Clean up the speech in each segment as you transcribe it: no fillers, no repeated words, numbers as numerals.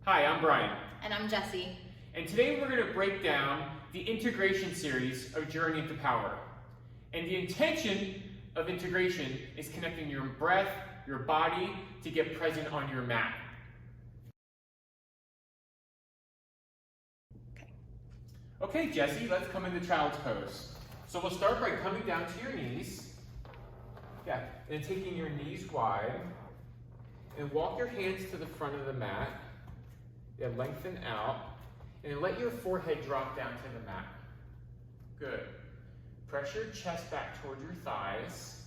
Hi, I'm Brian. And I'm Jessie. And today we're going to break down the integration series of Journey into Power. And the intention of integration is connecting your breath, your body, to get present on your mat. Okay, Jessie, let's come into child's pose. So we'll start by coming down to your knees. Yeah, and taking your knees wide. And walk your hands to the front of the mat. Yeah, lengthen out. And then let your forehead drop down to the mat. Good. Press your chest back toward your thighs.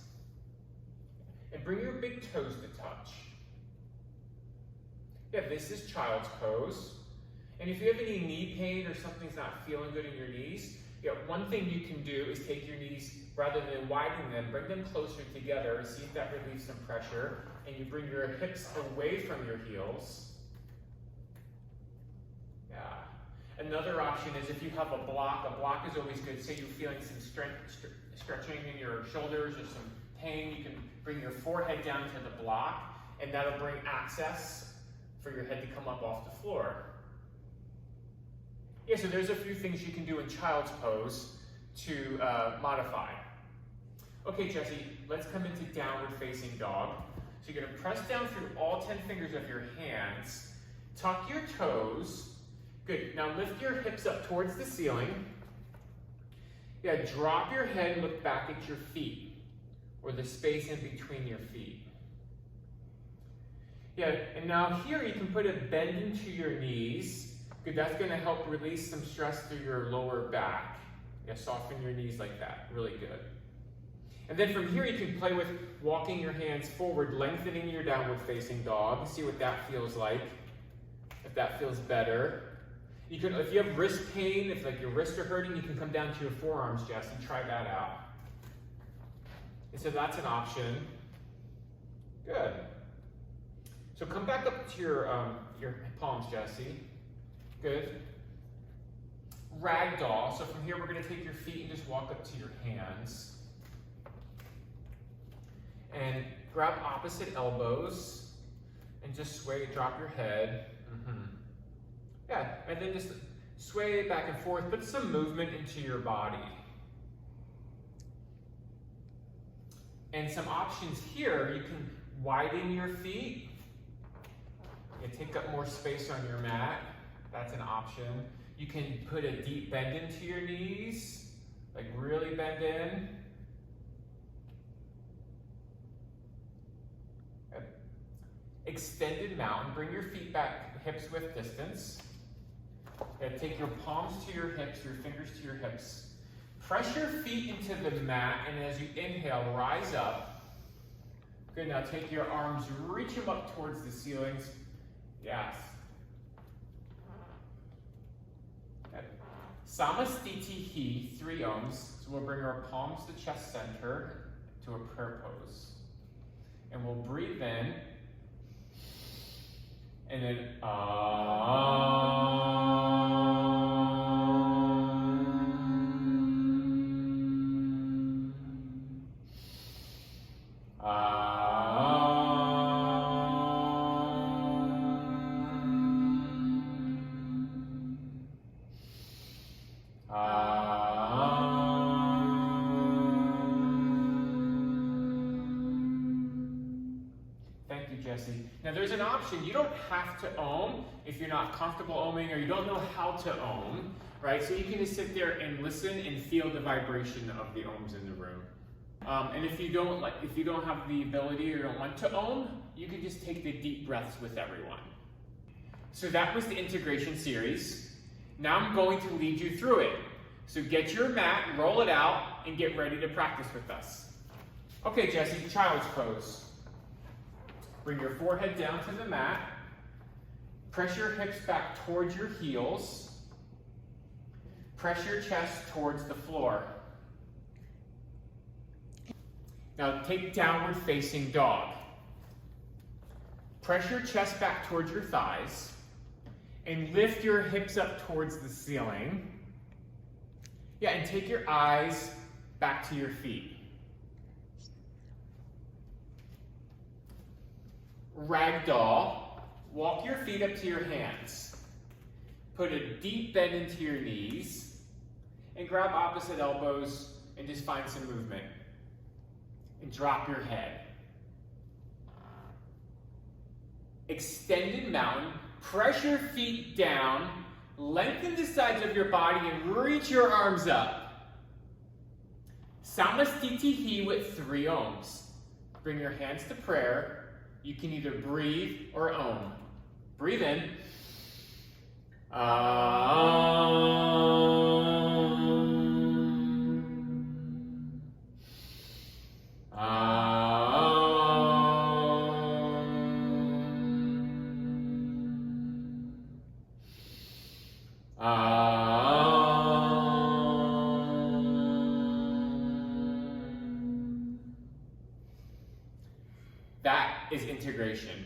And bring your big toes to touch. Yeah, this is child's pose. And if you have any knee pain or something's not feeling good in your knees, yeah, one thing you can do is take your knees, rather than widening them, bring them closer together, see if that relieves some pressure, and you bring your hips away from your heels. Yeah. Another option is if you have a block is always good. Say you're feeling some stretching in your shoulders or some pain, you can bring your forehead down to the block, and that'll bring access for your head to come up off the floor. Yeah, so there's a few things you can do in child's pose to modify. Okay, Jessie, let's come into downward facing dog. So you're gonna press down through all 10 fingers of your hands, tuck your toes. Good, now lift your hips up towards the ceiling. Yeah, drop your head, look back at your feet, or the space in between your feet. Yeah, and now here you can put a bend into your knees. Good, that's gonna help release some stress through your lower back. Yeah, soften your knees like that, really good. And then from here you can play with walking your hands forward, lengthening your downward facing dog. See what that feels like, if that feels better. You can, if you have wrist pain, if like your wrists are hurting, you can come down to your forearms, Jess, and try that out. And so that's an option. Good. So come back up to your palms, Jessie. Good. Ragdoll. So from here, we're going to take your feet and just walk up to your hands. And grab opposite elbows and just sway, drop your head. Yeah, and then just sway it back and forth. Put some movement into your body. And some options here, you can widen your feet. You take up more space on your mat. That's an option. You can put a deep bend into your knees, like really bend in. Extended mountain, bring your feet back, hips width distance. And take your palms to your hips, your fingers to your hips. Press your feet into the mat, and as you inhale, rise up. Good, now take your arms, reach them up towards the ceilings. Yes. Samastitihi, 3 ohms. So we'll bring our palms to chest center to a prayer pose. And we'll breathe in. And then Thank you, Jessie. Now there's an option. You don't have to ohm if you're not comfortable ohming or you don't know how to ohm, right? So you can just sit there and listen and feel the vibration of the ohms in the room. And if you don't have the ability or don't want to ohm, you can just take the deep breaths with everyone. So that was the integration series. Now I'm going to lead you through it. So get your mat, roll it out, and get ready to practice with us. Okay, Jessie, child's pose. Bring your forehead down to the mat. Press your hips back towards your heels. Press your chest towards the floor. Now take downward facing dog. Press your chest back towards your thighs and lift your hips up towards the ceiling. Yeah, and take your eyes back to your feet. Ragdoll. Walk your feet up to your hands. Put a deep bend into your knees. And grab opposite elbows and just find some movement. And drop your head. Extended mountain. Press your feet down. Lengthen the sides of your body and reach your arms up. Samastitihi with 3 ohms. Bring your hands to prayer. You can either breathe or ohm. Breathe in. That is integration.